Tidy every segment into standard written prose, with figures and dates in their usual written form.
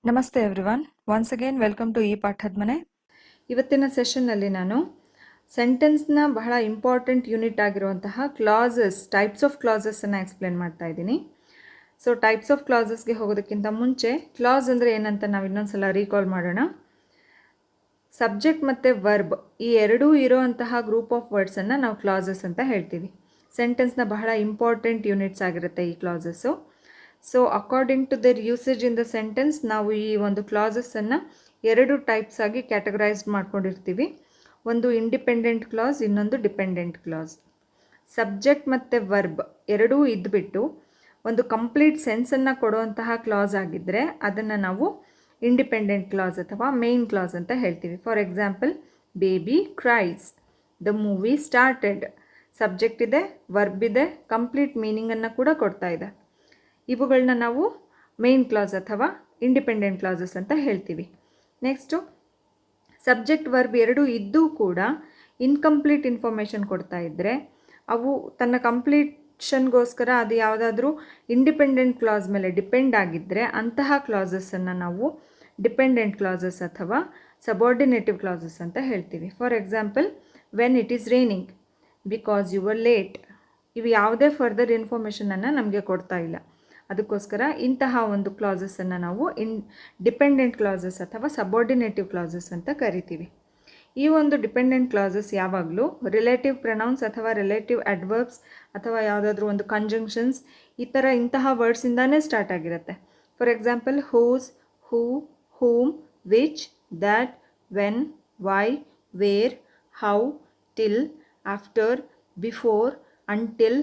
ನಮಸ್ತೆ everyone, once again welcome to ಈ ಪಾಠದ ಮನೆ. ಇವತ್ತಿನ ಸೆಷನ್ನಲ್ಲಿ ನಾನು ಸೆಂಟೆನ್ಸ್ನ ಬಹಳ ಇಂಪಾರ್ಟೆಂಟ್ ಯೂನಿಟ್ ಆಗಿರುವಂತಹ ಕ್ಲಾಸಸ್, ಟೈಪ್ಸ್ ಆಫ್ ಕ್ಲಾಸಸ್ಸನ್ನು ಎಕ್ಸ್ಪ್ಲೇನ್ ಮಾಡ್ತಾ ಇದ್ದೀನಿ. ಸೊ ಟೈಪ್ಸ್ ಆಫ್ ಕ್ಲಾಸಸ್ಗೆ ಹೋಗೋದಕ್ಕಿಂತ ಮುಂಚೆ ಕ್ಲಾಸ್ ಅಂದರೆ ಏನಂತ ನಾವು ಇನ್ನೊಂದ್ಸಲ ರೀಕಾಲ್ ಮಾಡೋಣ. ಸಬ್ಜೆಕ್ಟ್ ಮತ್ತು ವರ್ಬ್ ಈ ಎರಡೂ ಇರೋವಂತಹ ಗ್ರೂಪ್ ಆಫ್ ವರ್ಡ್ಸನ್ನು ನಾವು ಕ್ಲಾಸಸ್ ಅಂತ ಹೇಳ್ತೀವಿ. ಸೆಂಟೆನ್ಸ್ನ ಬಹಳ ಇಂಪಾರ್ಟೆಂಟ್ ಯೂನಿಟ್ಸ್ ಆಗಿರುತ್ತೆ ಈ classes. So according to their usage in the sentence ನಾವು ಈ ಒಂದು ಕ್ಲಾಸಸ್ಸನ್ನು ಎರಡು ಟೈಪ್ಸ್ ಆಗಿ ಕ್ಯಾಟಗರೈಸ್ಡ್ ಮಾಡ್ಕೊಂಡಿರ್ತೀವಿ. ಒಂದು ಇಂಡಿಪೆಂಡೆಂಟ್ ಕ್ಲಾಸ್, ಇನ್ನೊಂದು ಡಿಪೆಂಡೆಂಟ್ ಕ್ಲಾಸ್. ಸಬ್ಜೆಕ್ಟ್ ಮತ್ತು ವರ್ಬ್ ಎರಡೂ ಇದ್ದುಬಿಟ್ಟು ಒಂದು ಕಂಪ್ಲೀಟ್ ಸೆನ್ಸನ್ನು ಕೊಡುವಂತಹ ಕ್ಲಾಸ್ ಆಗಿದ್ದರೆ ಅದನ್ನು ನಾವು ಇಂಡಿಪೆಂಡೆಂಟ್ ಕ್ಲಾಸ್ ಅಥವಾ ಮೇನ್ ಕ್ಲಾಸ್ ಅಂತ ಹೇಳ್ತೀವಿ. For example, baby cries, the movie started. Subject ಇದೆ, ವರ್ಬ್ ಇದೆ, ಕಂಪ್ಲೀಟ್ ಮೀನಿಂಗನ್ನು ಕೂಡ ಕೊಡ್ತಾ ಇದೆ. ಇವುಗಳನ್ನ ನಾವು ಮೇನ್ ಕ್ಲಾಸ್ ಅಥವಾ ಇಂಡಿಪೆಂಡೆಂಟ್ ಕ್ಲಾಸಸ್ ಅಂತ ಹೇಳ್ತೀವಿ. ನೆಕ್ಸ್ಟು, ಸಬ್ಜೆಕ್ಟ್ ವರ್ಬ್ ಎರಡೂ ಇದ್ದೂ ಕೂಡ ಇನ್ಕಂಪ್ಲೀಟ್ ಇನ್ಫಾರ್ಮೇಷನ್ ಕೊಡ್ತಾ ಇದ್ದರೆ ಅವು ತನ್ನ ಕಂಪ್ಲೀಷನ್ಗೋಸ್ಕರ ಅದು ಯಾವುದಾದ್ರೂ ಇಂಡಿಪೆಂಡೆಂಟ್ ಕ್ಲಾಸ್ ಮೇಲೆ ಡಿಪೆಂಡ್ ಆಗಿದ್ದರೆ ಅಂತಹ ಕ್ಲಾಸಸ್ಸನ್ನು ನಾವು ಡಿಪೆಂಡೆಂಟ್ ಕ್ಲಾಸಸ್ ಅಥವಾ ಸಬಾರ್ಡಿನೇಟಿವ್ ಕ್ಲಾಸಸ್ ಅಂತ ಹೇಳ್ತೀವಿ. For example, when it is raining, because you were late. ಇವು ಯಾವುದೇ ಫರ್ದರ್ ಇನ್ಫಾರ್ಮೇಷನನ್ನು ನಮಗೆ ಕೊಡ್ತಾ ಇಲ್ಲ. ಅದಕ್ಕೋಸ್ಕರ ಇಂತಹ ಒಂದು ಕ್ಲಾಸಸ್ಸನ್ನು ನಾವು ಡಿಪೆಂಡೆಂಟ್ ಕ್ಲಾಸಸ್ ಅಥವಾ ಸಬಾರ್ಡಿನೇಟಿವ್ ಕ್ಲಾಸಸ್ ಅಂತ ಕರಿತೀವಿ. ಈ ಒಂದು ಡಿಪೆಂಡೆಂಟ್ ಕ್ಲಾಸಸ್ ಯಾವಾಗಲೂ ರಿಲೇಟಿವ್ ಪ್ರೊನೌನ್ಸ್ ಅಥವಾ ರಿಲೇಟಿವ್ ಅಡ್ವರ್ಬ್ಸ್ ಅಥವಾ ಯಾವುದಾದ್ರೂ ಒಂದು ಕಂಜಂಕ್ಷನ್ಸ್ ಇಂತಹ ವರ್ಡ್ಸಿಂದಾನೇ ಸ್ಟಾರ್ಟ್ ಆಗಿರುತ್ತೆ. For example, whose, who, whom, which, that, when, why, where, how, till, after, before, until,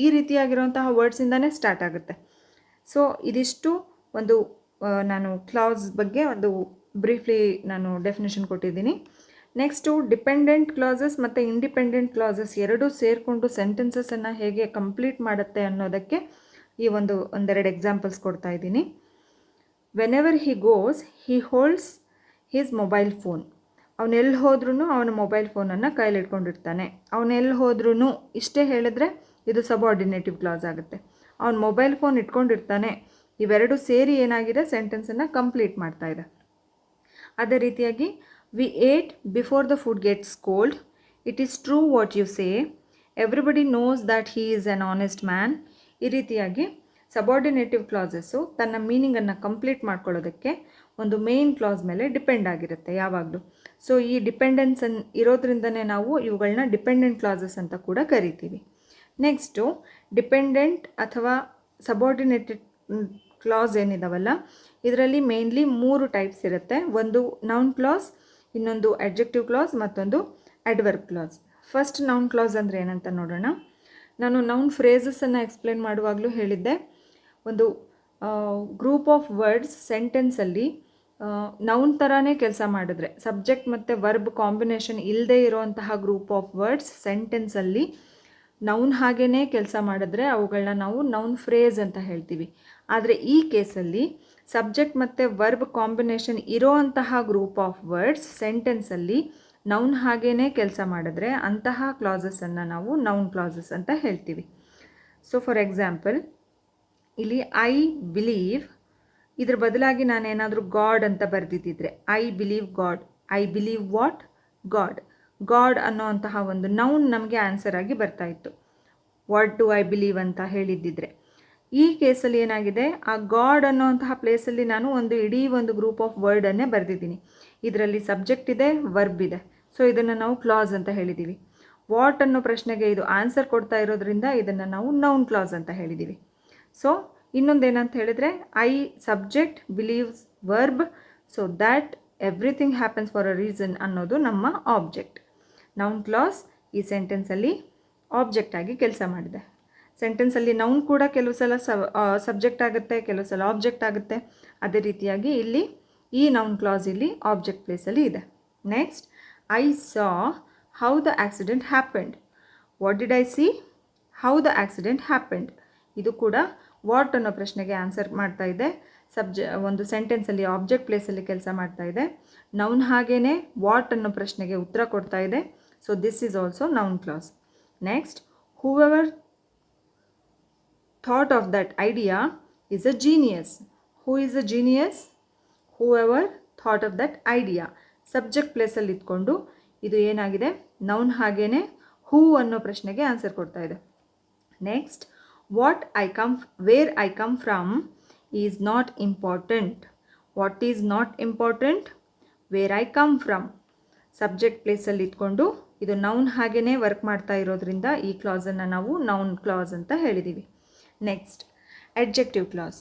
ಈ ರೀತಿಯಾಗಿರುವಂತಹ ವರ್ಡ್ಸಿಂದನೇ ಸ್ಟಾರ್ಟ್ ಆಗುತ್ತೆ. ಸೊ ಇದಿಷ್ಟು ಒಂದು ನಾನು ಕ್ಲಾಸ್ ಬಗ್ಗೆ ಒಂದು ಬ್ರೀಫ್ಲಿ ನಾನು ಡೆಫಿನೇಷನ್ ಕೊಟ್ಟಿದ್ದೀನಿ. ನೆಕ್ಸ್ಟು, ಡಿಪೆಂಡೆಂಟ್ ಕ್ಲಾಸಸ್ ಮತ್ತು ಇಂಡಿಪೆಂಡೆಂಟ್ ಕ್ಲಾಸಸ್ ಎರಡೂ ಸೇರಿಕೊಂಡು ಸೆಂಟೆನ್ಸಸನ್ನು ಹೇಗೆ ಕಂಪ್ಲೀಟ್ ಮಾಡುತ್ತೆ ಅನ್ನೋದಕ್ಕೆ ಈ ಒಂದೆರಡು ಎಕ್ಸಾಂಪಲ್ಸ್ ಕೊಡ್ತಾ ಇದ್ದೀನಿ. Whenever he goes, he holds his mobile phone. ಅವನೆಲ್ಲಿ ಹೋದ್ರೂ ಅವನ ಮೊಬೈಲ್ ಫೋನನ್ನು ಕೈಲಿ ಇಟ್ಕೊಂಡಿರ್ತಾನೆ. ಅವನೆಲ್ಲಿ ಹೋದ್ರೂ ಇಷ್ಟೇ ಹೇಳಿದ್ರೆ ಇದು ಸಬಾರ್ಡಿನೇಟಿವ್ ಕ್ಲಾಸ್ ಆಗುತ್ತೆ. ಅವನು ಮೊಬೈಲ್ ಫೋನ್ ಇಟ್ಕೊಂಡಿರ್ತಾನೆ, ಇವೆರಡು ಸೇರಿ ಏನಾಗಿದೆ, ಸೆಂಟೆನ್ಸನ್ನು ಕಂಪ್ಲೀಟ್ ಮಾಡ್ತಾ ಇದೆ. ಅದೇ ರೀತಿಯಾಗಿ, we ate before the food gets cold, it is true what you say, everybody knows that he is an honest man. ಈ ರೀತಿಯಾಗಿ ಸಬಾರ್ಡಿನೇಟಿವ್ ಕ್ಲಾಸಸ್ಸು ತನ್ನ ಮೀನಿಂಗನ್ನು ಕಂಪ್ಲೀಟ್ ಮಾಡ್ಕೊಳ್ಳೋದಕ್ಕೆ ಒಂದು ಮೇನ್ ಕ್ಲಾಸ್ ಮೇಲೆ ಡಿಪೆಂಡ್ ಆಗಿರುತ್ತೆ ಯಾವಾಗಲೂ. ಸೊ ಈ ಡಿಪೆಂಡೆನ್ಸ್ ಇರೋದ್ರಿಂದನೇ ನಾವು ಇವುಗಳನ್ನ ಡಿಪೆಂಡೆಂಟ್ ಕ್ಲಾಸಸ್ ಅಂತ ಕೂಡ ಕರಿತೀವಿ. ನೆಕ್ಸ್ಟು, ಡಿಪೆಂಡೆಂಟ್ ಅಥವಾ ಸಬಾರ್ಡಿನೇಟೆಡ್ ಕ್ಲಾಸ್ ಏನಿದಾವಲ್ಲ, ಇದರಲ್ಲಿ ಮೇನ್ಲಿ 3 ಟೈಪ್ಸ್ ಇರುತ್ತೆ. ಒಂದು ನೌನ್ ಕ್ಲಾಸ್, ಇನ್ನೊಂದು ಅಡ್ಜೆಕ್ಟಿವ್ ಕ್ಲಾಸ್, ಮತ್ತೊಂದು adverb class. First noun class ಅಂದರೆ ಏನಂತ ನೋಡೋಣ. ನಾನು ನೌನ್ ಫ್ರೇಸಸನ್ನು ಎಕ್ಸ್ಪ್ಲೇನ್ ಮಾಡುವಾಗಲೂ ಹೇಳಿದ್ದೆ, ಒಂದು ಗ್ರೂಪ್ ಆಫ್ ವರ್ಡ್ಸ್ ಸೆಂಟೆನ್ಸಲ್ಲಿ ನೌನ್ ಥರನೇ ಕೆಲಸ ಮಾಡಿದ್ರೆ, ಸಬ್ಜೆಕ್ಟ್ ಮತ್ತು ವರ್ಬ್ ಕಾಂಬಿನೇಷನ್ ಇಲ್ಲದೆ ಇರೋವಂತಹ ಗ್ರೂಪ್ ಆಫ್ ವರ್ಡ್ಸ್ ಸೆಂಟೆನ್ಸಲ್ಲಿ ನೌನ್ ಹಾಗೇ ಕೆಲಸ ಮಾಡಿದ್ರೆ ಅವುಗಳನ್ನ ನಾವು ನೌನ್ ಫ್ರೇಸ್ ಅಂತ ಹೇಳ್ತೀವಿ. ಆದರೆ ಈ ಕೇಸಲ್ಲಿ ಸಬ್ಜೆಕ್ಟ್ ಮತ್ತು ವರ್ಬ್ ಕಾಂಬಿನೇಷನ್ ಇರೋವಂತಹ ಗ್ರೂಪ್ ಆಫ್ ವರ್ಡ್ಸ್ ಸೆಂಟೆನ್ಸಲ್ಲಿ ನೌನ್ ಹಾಗೇ ಕೆಲಸ ಮಾಡಿದ್ರೆ ಅಂತಹ ಕ್ಲಾಸಸ್ಸನ್ನು ನಾವು ನೌನ್ ಕ್ಲಾಸಸ್ ಅಂತ ಹೇಳ್ತೀವಿ. ಸೊ ಫಾರ್ ಎಕ್ಸಾಂಪಲ್, ಇಲ್ಲಿ ಐ ಬಿಲೀವ್, ಇದ್ರ ಬದಲಾಗಿ ನಾನೇನಾದರೂ ಗಾಡ್ ಅಂತ ಬರೆದಿದ್ದಿದ್ರೆ, I believe God, I believe what, God. God ಅನ್ನೋವಂತಹ ಒಂದು ನೌನ್ ನಮಗೆ ಆನ್ಸರ್ ಆಗಿ ಬರ್ತಾ ಇತ್ತು. ವಾಟ್ ಡು ಐ ಬಿಲೀವ್ ಅಂತ ಹೇಳಿದ್ದಿದ್ರೆ. ಈ ಕೇಸಲ್ಲಿ ಏನಾಗಿದೆ, ಆ ಗಾಡ್ ಅನ್ನೋವಂತಹ ಪ್ಲೇಸಲ್ಲಿ ನಾನು ಇಡೀ ಒಂದು ಗ್ರೂಪ್ ಆಫ್ ವರ್ಡನ್ನೇ ಬರೆದಿದ್ದೀನಿ. ಇದರಲ್ಲಿ ಸಬ್ಜೆಕ್ಟ್ ಇದೆ, ವರ್ಬ್ ಇದೆ. ಸೊ ಇದನ್ನು ನಾವು ಕ್ಲಾಸ್ ಅಂತ ಹೇಳಿದ್ದೀವಿ. ವಾಟ್ ಅನ್ನೋ ಪ್ರಶ್ನೆಗೆ ಇದು ಆನ್ಸರ್ ಕೊಡ್ತಾ ಇರೋದ್ರಿಂದ ಇದನ್ನು ನಾವು ನೌನ್ ಕ್ಲಾಸ್ ಅಂತ ಹೇಳಿದ್ದೀವಿ. ಸೊ ಇನ್ನೊಂದೇನಂತ ಹೇಳಿದರೆ, I subject, believes verb, so that everything happens for a reason ಅನ್ನೋದು ನಮ್ಮ ಆಬ್ಜೆಕ್ಟ್. ನೌನ್ ಕ್ಲಾಸ್ ಈ ಸೆಂಟೆನ್ಸಲ್ಲಿ ಆಬ್ಜೆಕ್ಟ್ ಆಗಿ ಕೆಲಸ ಮಾಡಿದೆ. ಸೆಂಟೆನ್ಸಲ್ಲಿ ನೌನ್ ಕೂಡ ಕೆಲವು ಸಲ ಸಬ್ಜೆಕ್ಟ್ ಆಗುತ್ತೆ, ಕೆಲವು ಸಲ ಆಬ್ಜೆಕ್ಟ್ ಆಗುತ್ತೆ. ಅದೇ ರೀತಿಯಾಗಿ ಇಲ್ಲಿ ಈ ನೌನ್ ಕ್ಲಾಸ್ ಇಲ್ಲಿ ಆಬ್ಜೆಕ್ಟ್ ಪ್ಲೇಸಲ್ಲಿ ಇದೆ. Next, I saw how the accident happened. What did I C, how the accident happened. ಇದು ಕೂಡ ವಾಟ್ ಅನ್ನೋ ಪ್ರಶ್ನೆಗೆ ಆನ್ಸರ್ ಮಾಡ್ತಾ ಇದೆ. ಒಂದು ಸೆಂಟೆನ್ಸಲ್ಲಿ ಆಬ್ಜೆಕ್ಟ್ ಪ್ಲೇಸಲ್ಲಿ ಕೆಲಸ ಮಾಡ್ತಾ ಇದೆ. ನೌನ್ ಹಾಗೇ ವಾಟ್ ಅನ್ನೋ ಪ್ರಶ್ನೆಗೆ ಉತ್ತರ ಕೊಡ್ತಾ ಇದೆ. So this is also noun class. Next, whoever thought of that idea is a genius. Who is a genius? Who ever thought of that idea. Subject ಪ್ಲೇಸಲ್ಲಿ ಇದ್ಕೊಂಡು ಇದು ಏನಾಗಿದೆ, ನೌನ್ ಹಾಗೇ ಹೂ ಅನ್ನೋ ಪ್ರಶ್ನೆಗೆ ಆನ್ಸರ್ ಕೊಡ್ತಾ ಇದೆ. Next, where I come from is not important. What is not important? Where I come from. Subject ಪ್ಲೇಸಲ್ಲಿ ಇದ್ಕೊಂಡು ಇದು ನೌನ್ ಹಾಗೇ ವರ್ಕ್ ಮಾಡ್ತಾ ಇರೋದ್ರಿಂದ ಈ ಕ್ಲಾಸನ್ನು ನಾವು ನೌನ್ ಕ್ಲಾಸ್ ಅಂತ ಹೇಳಿದ್ದೀವಿ. Next, adjective class.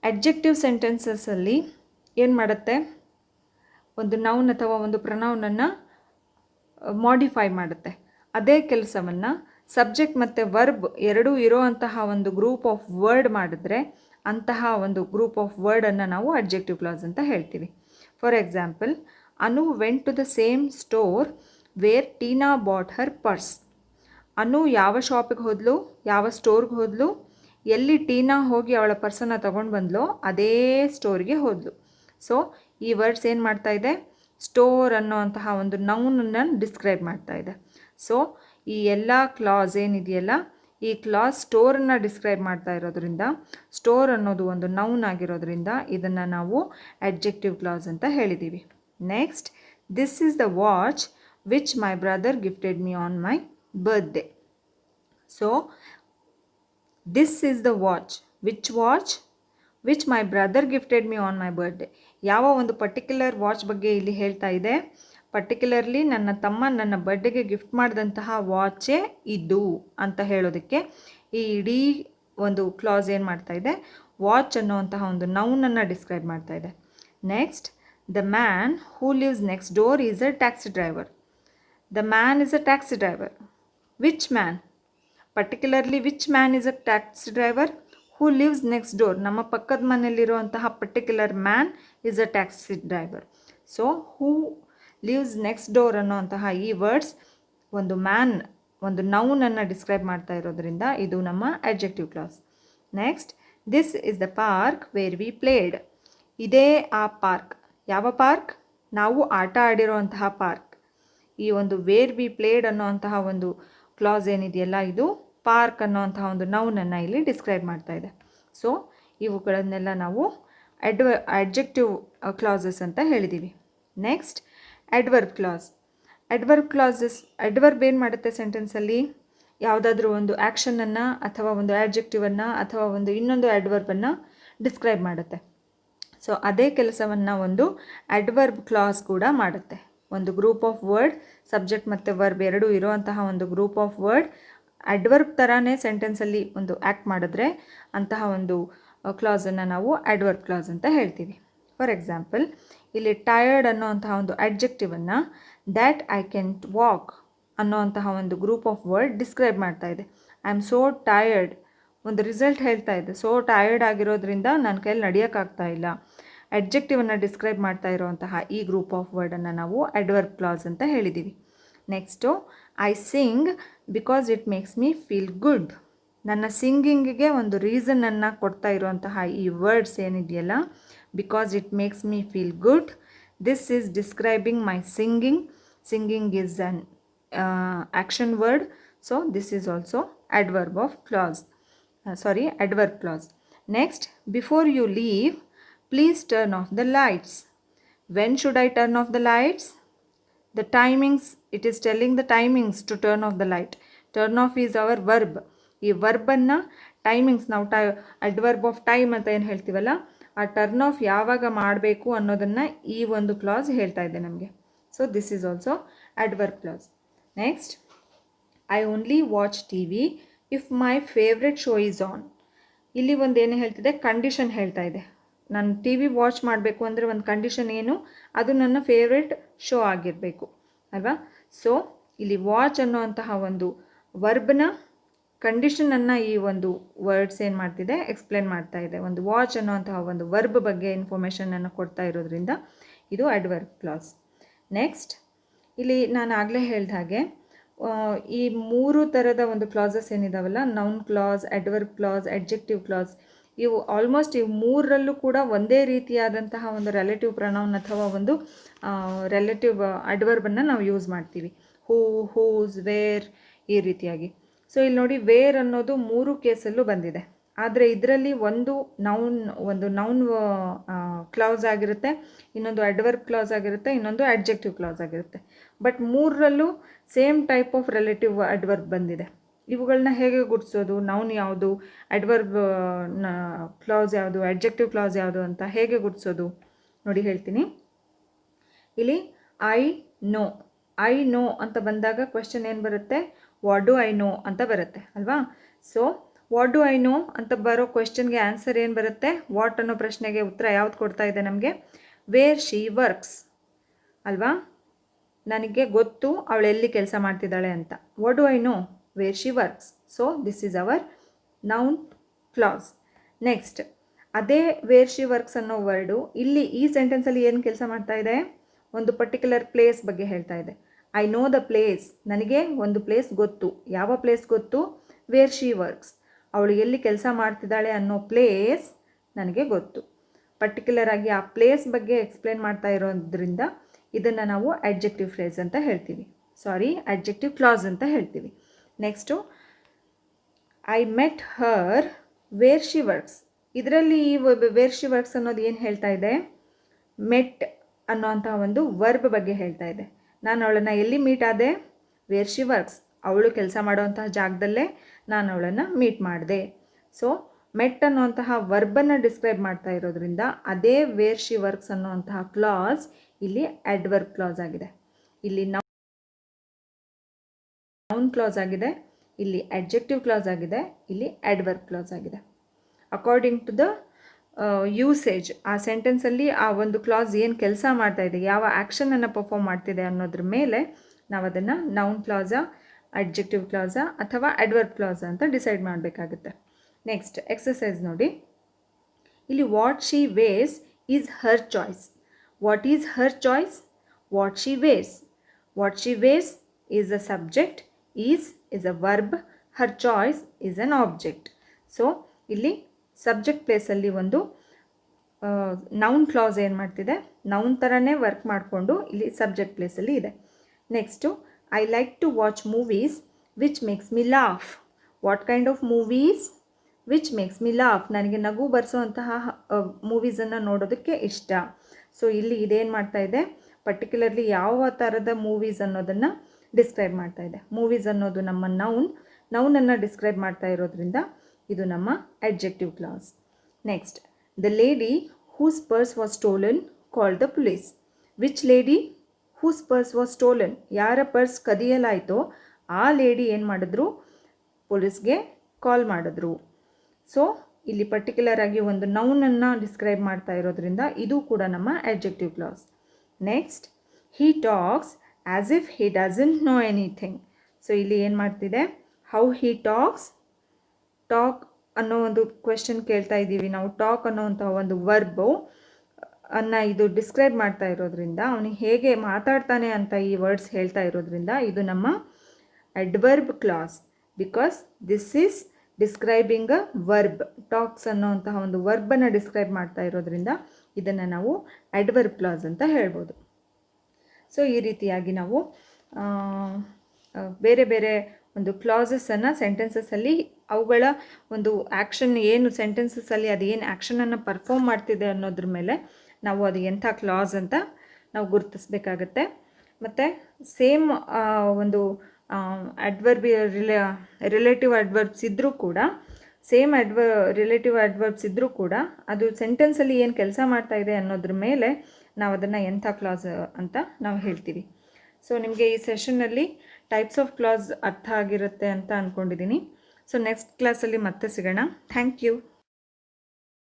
ಅಡ್ಜೆಕ್ಟಿವ್ ಸೆಂಟೆನ್ಸಸ್ಸಲ್ಲಿ ಏನು ಮಾಡುತ್ತೆ, ಒಂದು ನೌನ್ ಅಥವಾ ಒಂದು ಪ್ರೊನೌನನ್ನು ಮಾಡಿಫೈ ಮಾಡುತ್ತೆ. ಅದೇ ಕೆಲಸವನ್ನು ಸಬ್ಜೆಕ್ಟ್ ಮತ್ತು ವರ್ಬ್ ಎರಡೂ ಇರೋವಂತಹ ಒಂದು ಗ್ರೂಪ್ ಆಫ್ ವರ್ಡ್ ಮಾಡಿದ್ರೆ ಅಂತಹ ಒಂದು ಗ್ರೂಪ್ ಆಫ್ ವರ್ಡನ್ನು ನಾವು ಅಡ್ಜೆಕ್ಟಿವ್ ಕ್ಲಾಸ್ ಅಂತ ಹೇಳ್ತೀವಿ. For example, Anu went to the same store where Tina bought her purse. Anu ಯಾವ ಶಾಪಿಗೆ ಹೋದ್ಲು, ಯಾವ ಸ್ಟೋರ್ಗೆ ಹೋದ್ಲು, ಎಲ್ಲಿ ಟೀನಾ ಹೋಗಿ ಅವಳ ಪರ್ಸನ್ನು ತೊಗೊಂಡು ಬಂದ್ಲೋ ಅದೇ ಸ್ಟೋರ್ಗೆ ಹೋದ್ಲು. ಸೊ ಈ ವರ್ಡ್ಸ್ ಏನು ಮಾಡ್ತಾ ಇದೆ, ಸ್ಟೋರ್ ಅನ್ನೋ ಅಂತಹ ಒಂದು ನೌನನ್ನು ಡಿಸ್ಕ್ರೈಬ್ ಮಾಡ್ತಾ ಇದೆ. ಸೊ ಈ ಎಲ್ಲ ಕ್ಲಾಸ್ ಏನಿದೆಯಲ್ಲ, ಈ ಕ್ಲಾಸ್ ಸ್ಟೋರನ್ನು ಡಿಸ್ಕ್ರೈಬ್ ಮಾಡ್ತಾ ಇರೋದ್ರಿಂದ, ಸ್ಟೋರ್ ಅನ್ನೋದು ಒಂದು ನೌನ್ ಆಗಿರೋದ್ರಿಂದ ಇದನ್ನು ನಾವು ಅಡ್ಜೆಕ್ಟಿವ್ ಕ್ಲಾಸ್ ಅಂತ ಹೇಳಿದ್ದೀವಿ. Next, this is the watch which my brother gifted me on my birthday. So this is the watch which my brother gifted me on my birthday. ಯಾವ ಒಂದು ಪರ್ಟಿಕ್ಯುಲರ್ ವಾಚ್ ಬಗ್ಗೆ ಇಲ್ಲಿ ಹೇಳ್ತಾ ಇದೆ, ಪರ್ಟಿಕ್ಯುಲರ್ಲಿ ನನ್ನ ತಮ್ಮ ನನ್ನ ಬರ್ಡೇಗೆ ಗಿಫ್ಟ್ ಮಾಡಿದಂತಹ ವಾಚೇ ಇದು ಅಂತ ಹೇಳೋದಕ್ಕೆ ಈ ಇಡೀ ಒಂದು ಕ್ಲಾಸ್ ಏನು ಮಾಡ್ತಾ ಇದೆ, ವಾಚ್ ಅನ್ನೋವಂತಹ ಒಂದು ನೌನನ್ನು ಡಿಸ್ಕ್ರೈಬ್ ಮಾಡ್ತಾ ಇದೆ. Next, the man who lives next door is a taxi driver. The man is a taxi driver. Which man? Particularly which man is a taxi driver? Who lives next door, ನಮ್ಮ ಪಕ್ಕದ ಮನೆಯಲ್ಲಿರುವಂತಹ particular man is a taxi driver. So who lives next door ಅನ್ನೋಂತಹ ಈ words ಒಂದು man, ಒಂದು ನೌನನ್ನು describe ಮಾಡ್ತಾ ಇರೋದ್ರಿಂದ ಇದು ನಮ್ಮ adjective class. Next, this is the park where we played. ಇದೇ ಆ ಪಾರ್ಕ್. ಯಾವ ಪಾರ್ಕ್? ನಾವು ಆಟ ಆಡಿರೋಂತಹ ಪಾರ್ಕ್. ಈ ಒಂದು ವೇರ್ ವಿ ಪ್ಲೇಡ್ ಅನ್ನೋಂತಹ ಒಂದು ಕ್ಲಾಸ್ ಏನಿದೆಯಲ್ಲ, ಇದು ಪಾರ್ಕ್ ಅನ್ನೋಂತಹ ಒಂದು ನೌನನ್ನು ಇಲ್ಲಿ ಡಿಸ್ಕ್ರೈಬ್ ಮಾಡ್ತಾ ಇದೆ. ಸೊ ಇವುಗಳನ್ನೆಲ್ಲ ನಾವು ಅಡ್ಜೆಕ್ಟಿವ್ ಕ್ಲಾಸಸ್ ಅಂತ ಹೇಳಿದ್ದೀವಿ. Next, adverb class. ಅಡ್ವರ್ಬ್ ಏನು ಮಾಡುತ್ತೆ ಸೆಂಟೆನ್ಸಲ್ಲಿ, ಯಾವುದಾದ್ರೂ ಒಂದು ಆ್ಯಕ್ಷನನ್ನು ಅಥವಾ ಒಂದು ಆಡ್ಜೆಕ್ಟಿವನ್ನು ಅಥವಾ ಒಂದು ಇನ್ನೊಂದು ಅಡ್ವರ್ಬನ್ನು ಡಿಸ್ಕ್ರೈಬ್ ಮಾಡುತ್ತೆ. ಸೊ ಅದೇ ಕೆಲಸವನ್ನು ಒಂದು ಅಡ್ವರ್ಬ್ ಕ್ಲಾಸ್ ಕೂಡ ಮಾಡುತ್ತೆ. ಒಂದು ಗ್ರೂಪ್ ಆಫ್ ವರ್ಡ್, ಸಬ್ಜೆಕ್ಟ್ ಮತ್ತು ವರ್ಬ್ ಎರಡೂ ಇರುವಂತಹ ಒಂದು ಗ್ರೂಪ್ ಆಫ್ ವರ್ಡ್ ಅಡ್ವರ್ಬ್ ಥರನೇ ಸೆಂಟೆನ್ಸಲ್ಲಿ ಒಂದು ಆ್ಯಕ್ಟ್ ಮಾಡಿದ್ರೆ ಅಂತಹ ಒಂದು ಕ್ಲಾಸನ್ನು ನಾವು ಅಡ್ವರ್ಬ್ ಕ್ಲಾಸ್ ಅಂತ ಹೇಳ್ತೀವಿ. ಫಾರ್ ಎಕ್ಸಾಂಪಲ್, ಇಲ್ಲಿ ಟಯರ್ಡ್ ಅನ್ನೋವಂತಹ ಒಂದು ಅಡ್ಜೆಕ್ಟಿವನ್ನು ದ್ಯಾಟ್ ಐ ಕ್ಯಾನ್ಟ್ ವಾಕ್ ಅನ್ನೋವಂತಹ ಒಂದು ಗ್ರೂಪ್ ಆಫ್ ವರ್ಡ್ ಡಿಸ್ಕ್ರೈಬ್ ಮಾಡ್ತಾ ಇದೆ. ಐ ಆಮ್ ಸೋ ಟಯರ್ಡ್, ಒಂದು ರಿಸಲ್ಟ್ ಹೇಳ್ತಾ ಇದೆ. ಸೋ ಟಯರ್ಡ್ ಆಗಿರೋದ್ರಿಂದ ನನ್ನ ಕೈಯಲ್ಲಿ ನಡೆಯೋಕ್ಕಾಗ್ತಾ ಇಲ್ಲ. ಅಡ್ಜೆಕ್ಟಿವನ್ನು ಡಿಸ್ಕ್ರೈಬ್ ಮಾಡ್ತಾ ಇರೋವಂತಹ ಈ ಗ್ರೂಪ್ ಆಫ್ ವರ್ಡನ್ನು ನಾವು ಅಡ್ವರ್ಬ್ ಕ್ಲಾಸ್ ಅಂತ ಹೇಳಿದ್ದೀವಿ. Next, I sing because it makes me feel good. ನನ್ನ ಸಿಂಗಿಂಗಿಗೆ ಒಂದು ರೀಸನನ್ನು ಕೊಡ್ತಾ ಇರುವಂತಹ ಈ ವರ್ಡ್ಸ್ ಏನಿದೆಯಲ್ಲ, because it makes me feel good, this is describing my singing. Singing is an action word. So this is also adverb class. Next, before you leave, please turn off the lights. When should I turn off the lights? The timings, it is telling the timings to turn off the light. Turn off is our verb. ಈ ವರ್ಬನ್ನು timings, ನಾವು adverb of time ಅಂತ ಏನು ಹೇಳ್ತೀವಲ್ಲ, ಆ turn off ಯಾವಾಗ ಮಾಡಬೇಕು ಅನ್ನೋದನ್ನು ಈ ಒಂದು ಕ್ಲಾಸ್ ಹೇಳ್ತಾ ಇದೆ ನಮಗೆ. So this is also adverb class. Next, I only watch TV if my favourite show is on. ಇಲ್ಲಿ ಒಂದು ಏನು ಹೇಳ್ತಿದೆ, ಕಂಡೀಷನ್ ಹೇಳ್ತಾ ಇದೆ. ನಾನು TV ವಾಚ್ ಮಾಡಬೇಕು ಅಂದರೆ ಒಂದು ಕಂಡೀಷನ್ ಏನು, ಅದು ನನ್ನ ಫೇವ್ರೆಟ್ ಶೋ ಆಗಿರಬೇಕು ಅಲ್ವಾ. ಸೊ ಇಲ್ಲಿ ವಾಚ್ ಅನ್ನೋವಂತಹ ಒಂದು ವರ್ಬ್ನ ಕಂಡೀಷನನ್ನು ಈ ಒಂದು ವರ್ಡ್ಸ್ ಏನು ಮಾಡ್ತಿದೆ, ಎಕ್ಸ್ಪ್ಲೇನ್ ಮಾಡ್ತಾ ಇದೆ. ಒಂದು ವಾಚ್ ಅನ್ನೋವಂತಹ ಒಂದು ವರ್ಬ್ ಬಗ್ಗೆ ಇನ್ಫಾರ್ಮೇಷನನ್ನು ಕೊಡ್ತಾ ಇರೋದ್ರಿಂದ ಇದು ಅಡ್ವರ್ಬ್ ಕ್ಲಾಸ್. ನೆಕ್ಸ್ಟ್, ಇಲ್ಲಿ ನಾನು ಆಗಲೇ ಹೇಳಿದ ಹಾಗೆ ಈ ಮೂರು ಥರದ ಒಂದು ಕ್ಲಾಸಸ್ ಏನಿದಾವಲ್ಲ, noun clause, adverb clause, adjective clause, ಇವು ಆಲ್ಮೋಸ್ಟ್ ಇವು ಮೂರರಲ್ಲೂ ಕೂಡ ಒಂದೇ ರೀತಿಯಾದಂತಹ ಒಂದು ರಿಲೇಟಿವ್ ಪ್ರೊನೌನ್ ಅಥವಾ ಒಂದು ರಿಲೇಟಿವ್ ಅಡ್ವರ್ಬನ್ನು ನಾವು ಯೂಸ್ ಮಾಡ್ತೀವಿ. ಹೂ, ಹೂಸ್, ವೇರ್, ಈ ರೀತಿಯಾಗಿ. ಸೊ ಇಲ್ಲಿ ನೋಡಿ, ವೇರ್ ಅನ್ನೋದು ಮೂರು ಕೇಸಲ್ಲೂ ಬಂದಿದೆ. ಆದರೆ ಇದರಲ್ಲಿ ಒಂದು ನೌನ್ ಕ್ಲಾಸ್ ಆಗಿರುತ್ತೆ, ಇನ್ನೊಂದು ಅಡ್ವರ್ಬ್ ಕ್ಲಾಸ್ ಆಗಿರುತ್ತೆ, ಇನ್ನೊಂದು ಅಡ್ಜೆಕ್ಟಿವ್ ಕ್ಲಾಸ್ ಆಗಿರುತ್ತೆ. ಬಟ್ ಮೂರರಲ್ಲೂ same type of relative adverb ಬಂದಿದೆ. ಇವುಗಳನ್ನ ಹೇಗೆ ಗುರುತಿಸೋದು, ನೌನ್ ಯಾವುದು, ಅಡ್ವರ್ಬ್ ಕ್ಲಾಸ್ ಯಾವುದು, ಅಡ್ಜೆಕ್ಟಿವ್ ಕ್ಲಾಸ್ ಯಾವುದು ಅಂತ ಹೇಗೆ ಗುರುತಿಸೋದು ನೋಡಿ ಹೇಳ್ತೀನಿ. ಇಲ್ಲಿ ಐ ನೋ ಅಂತ ಬಂದಾಗ ಕ್ವೆಶ್ಚನ್ ಏನು ಬರುತ್ತೆ, ವಾಟ್ ಡು ಐ ನೋ ಅಂತ ಬರುತ್ತೆ ಅಲ್ವಾ. So what do I know ಅಂತ ಬರೋ ಕ್ವೆಶ್ಚನ್ಗೆ ಆನ್ಸರ್ ಏನು ಬರುತ್ತೆ, ವಾಟ್ ಅನ್ನೋ ಪ್ರಶ್ನೆಗೆ ಉತ್ತರ ಯಾವ್ದು ಕೊಡ್ತಾ ಇದೆ ನಮಗೆ, ವೇರ್ ಶಿ ವರ್ಕ್ಸ್ ಅಲ್ವಾ. ನನಗೆ ಗೊತ್ತು ಅವಳು ಎಲ್ಲಿ ಕೆಲಸ ಮಾಡ್ತಿದ್ದಾಳೆ ಅಂತ. What do I know, where she works. So this is our noun class. Next ಅದೇ ವೇರ್ ಶಿ ವರ್ಕ್ಸ್ ಅನ್ನೋ ವರ್ಡು ಇಲ್ಲಿ ಈ ಸೆಂಟೆನ್ಸಲ್ಲಿ ಏನು ಕೆಲಸ ಮಾಡ್ತಾ ಇದೆ, ಒಂದು ಪರ್ಟಿಕ್ಯುಲರ್ ಪ್ಲೇಸ್ ಬಗ್ಗೆ ಹೇಳ್ತಾ ಇದೆ. ಐ ನೋ ದ ಪ್ಲೇಸ್, ನನಗೆ ಒಂದು ಪ್ಲೇಸ್ ಗೊತ್ತು. ಯಾವ ಪ್ಲೇಸ್ ಗೊತ್ತು, ವೇರ್ ಶಿ ವರ್ಕ್ಸ್, ಅವಳು ಎಲ್ಲಿ ಕೆಲಸ ಮಾಡ್ತಿದ್ದಾಳೆ ಅನ್ನೋ ಪ್ಲೇಸ್ ನನಗೆ ಗೊತ್ತು. ಪರ್ಟಿಕ್ಯುಲರ್ ಆಗಿ ಆ ಪ್ಲೇಸ್ ಬಗ್ಗೆ ಎಕ್ಸ್ಪ್ಲೇನ್ ಮಾಡ್ತಾ ಇರೋದ್ರಿಂದ ಇದನ್ನು ನಾವು ಅಡ್ಜೆಕ್ಟಿವ್ ಫ್ರೇಸ್ ಅಂತ ಹೇಳ್ತೀವಿ, ಅಡ್ಜೆಕ್ಟಿವ್ ಕ್ಲಾಸ್ ಅಂತ ಹೇಳ್ತೀವಿ. Next I met Har where she works. ಇದರಲ್ಲಿ ಈ ವೇರ್ ಶಿ ವರ್ಕ್ಸ್ ಅನ್ನೋದು ಏನು ಹೇಳ್ತಾ ಇದೆ, ಮೆಟ್ ಅನ್ನೋಂತಹ ಒಂದು ವರ್ಬ್ ಬಗ್ಗೆ ಹೇಳ್ತಾ ಇದೆ. ನಾನು ಅವಳನ್ನು ಎಲ್ಲಿ ಮೀಟ್ ಆದೆ, ವೇರ್ ಶಿ ವರ್ಕ್ಸ್, ಅವಳು ಕೆಲಸ ಮಾಡುವಂತಹ ಜಾಗದಲ್ಲೇ ನಾನು ಅವಳನ್ನು ಮೀಟ್ ಮಾಡಿದೆ. ಸೊ ಮೆಟ್ ಅನ್ನುವಂತಹ ವರ್ಬನ್ನು ಡಿಸ್ಕ್ರೈಬ್ ಮಾಡ್ತಾ ಇರೋದ್ರಿಂದ ಅದೇ ವೇರ್ ಶಿ ವರ್ಕ್ಸ್ ಅನ್ನುವಂತಹ ಕ್ಲಾಸ್ ಇಲ್ಲಿ ಅಡ್ವರ್ಬ್ ಕ್ಲಾಸ್ ಆಗಿದೆ. ಇಲ್ಲಿ ನೌನ್ ಕ್ಲಾಸ್ ಆಗಿದೆ, ಇಲ್ಲಿ ಅಡ್ಜೆಕ್ಟಿವ್ ಕ್ಲಾಸ್ ಆಗಿದೆ, ಇಲ್ಲಿ ಅಡ್ವರ್ಬ್ ಕ್ಲಾಸ್ ಆಗಿದೆ. ಅಕಾರ್ಡಿಂಗ್ ಟು ದ ಯೂಸೇಜ್, ಆ ಸೆಂಟೆನ್ಸಲ್ಲಿ ಆ ಒಂದು ಕ್ಲಾಸ್ ಏನು ಕೆಲಸ ಮಾಡ್ತಾ ಇದೆ, ಯಾವ ಆ್ಯಕ್ಷನನ್ನು ಪರ್ಫಾರ್ಮ್ ಮಾಡ್ತಿದೆ ಅನ್ನೋದ್ರ ಮೇಲೆ ನಾವು ಅದನ್ನು ನೌನ್ ಕ್ಲಾಸಾ, ಅಡ್ಜೆಕ್ಟಿವ್ ಕ್ಲಾಸಾ ಅಥವಾ ಅಡ್ವರ್ಬ್ ಕ್ಲಾಸಾ ಅಂತ ಡಿಸೈಡ್ ಮಾಡಬೇಕಾಗುತ್ತೆ. ನೆಕ್ಸ್ಟ್ ಎಕ್ಸಸೈಸ್ ನೋಡಿ. ಇಲ್ಲಿ what she wares is her choice. What is her choice, what she wares. What she wares is a subject, is a verb, Har choice is an object. So ಇಲ್ಲಿ subject ಪ್ಲೇಸಲ್ಲಿ ಒಂದು noun class ಏನು ಮಾಡ್ತಿದೆ, noun ಥರನೇ work ಮಾಡಿಕೊಂಡು ಇಲ್ಲಿ subject ಪ್ಲೇಸಲ್ಲಿ ಇದೆ. Next I like to watch movies which makes me laugh. What kind of movies, which makes me laugh, ನನಗೆ ನಗು ಬರೆಸೋವಂತಹ ಮೂವೀಸನ್ನು ನೋಡೋದಕ್ಕೆ ಇಷ್ಟ. ಸೊ ಇಲ್ಲಿ ಇದೇನು ಮಾಡ್ತಾ ಇದೆ, ಪರ್ಟಿಕ್ಯುಲರ್ಲಿ ಯಾವ ಥರದ ಮೂವೀಸ್ ಅನ್ನೋದನ್ನು ಡಿಸ್ಕ್ರೈಬ್ ಮಾಡ್ತಾ ಇದೆ. ಮೂವೀಸ್ ಅನ್ನೋದು ನಮ್ಮ ನೌನನ್ನು ಡಿಸ್ಕ್ರೈಬ್ ಮಾಡ್ತಾ ಇರೋದ್ರಿಂದ ಇದು ನಮ್ಮ adjective class. Next the lady whose purse was stolen called the police. Which lady whose purse was stolen, ಯಾರ ಪರ್ಸ್ ಕದಿಯಲಾಯಿತೋ ಆ ಲೇಡಿ ಏನು ಮಾಡಿದ್ರು, ಪೊಲೀಸ್ಗೆ ಕಾಲ್ ಮಾಡಿದ್ರು. ಸೊ ಇಲ್ಲಿ ಪರ್ಟಿಕ್ಯುಲರ್ ಆಗಿ ಒಂದು ನೌನನ್ನು ಡಿಸ್ಕ್ರೈಬ್ ಮಾಡ್ತಾ ಇರೋದ್ರಿಂದ ಇದು ಕೂಡ ನಮ್ಮ adjective class. Next he tax as if he doesn't know anything. So ಇಲ್ಲಿ ಏನು ಮಾಡ್ತಿದೆ, ಹೌ ಹಿ ಟಾಕ್ಸ್, ಟಾಕ್ ಅನ್ನೋ ಒಂದು ಕ್ವೆಶ್ಚನ್ ಕೇಳ್ತಾ ಇದ್ದೀವಿ ನಾವು. ಟಾಕ್ ಅನ್ನೋವಂಥ ಒಂದು ವರ್ಬು ಇದು ಡಿಸ್ಕ್ರೈಬ್ ಮಾಡ್ತಾ ಇರೋದ್ರಿಂದ, ಅವನಿಗೆ ಹೇಗೆ ಮಾತಾಡ್ತಾನೆ ಅಂತ ಈ ವರ್ಡ್ಸ್ ಹೇಳ್ತಾ ಇರೋದ್ರಿಂದ ಇದು ನಮ್ಮ adverb clause. Because this is describing a verb. Talks ಅನ್ನೋವಂತಹ ಒಂದು ವರ್ಬನ್ನು ಡಿಸ್ಕ್ರೈಬ್ ಮಾಡ್ತಾ ಇರೋದ್ರಿಂದ ಇದನ್ನು ನಾವು ಅಡ್ವರ್ಬ್ ಕ್ಲಾಸ್ ಅಂತ ಹೇಳ್ಬೋದು. ಸೊ ಈ ರೀತಿಯಾಗಿ ನಾವು ಬೇರೆ ಬೇರೆ ಒಂದು ಕ್ಲಾಸಸನ್ನು ಸೆಂಟೆನ್ಸಸ್ಸಲ್ಲಿ ಅವುಗಳ ಒಂದು ಆ್ಯಕ್ಷನ್ ಏನು ಸೆಂಟೆನ್ಸಸ್ಸಲ್ಲಿ ಅದು ಏನು ಆ್ಯಕ್ಷನನ್ನು ಪರ್ಫಾರ್ಮ್ ಮಾಡ್ತಿದೆ ಅನ್ನೋದ್ರ ಮೇಲೆ ನಾವು ಅದು ಎಂಥ ಕ್ಲಾಸ್ ಅಂತ ನಾವು ಗುರುತಿಸ್ಬೇಕಾಗತ್ತೆ. ಮತ್ತು ಸೇಮ್ ಒಂದು ರಿಲೇಟಿವ್ ಅಡ್ವರ್ಬ್ಸ್ ಇದ್ದರೂ ಕೂಡ, ರಿಲೇಟಿವ್ ಅಡ್ವರ್ಬ್ಸ್ ಇದ್ದರೂ ಕೂಡ ಅದು ಸೆಂಟೆನ್ಸಲ್ಲಿ ಏನು ಕೆಲಸ ಮಾಡ್ತಾ ಇದೆ ಅನ್ನೋದ್ರ ಮೇಲೆ ನಾವು ಅದನ್ನು ಎಂಥ ಕ್ಲಾಸ್ ಅಂತ ನಾವು ಹೇಳ್ತೀವಿ. ಸೊ ನಿಮಗೆ ಈ ಸೆಷನ್ನಲ್ಲಿ ಟೈಪ್ಸ್ ಆಫ್ ಕ್ಲಾಸ್ ಅರ್ಥ ಆಗಿರುತ್ತೆ ಅಂತ ಅಂದ್ಕೊಂಡಿದ್ದೀನಿ. ಸೊ ನೆಕ್ಸ್ಟ್ ಕ್ಲಾಸಲ್ಲಿ ಮತ್ತೆ ಸಿಗೋಣ. Thank you.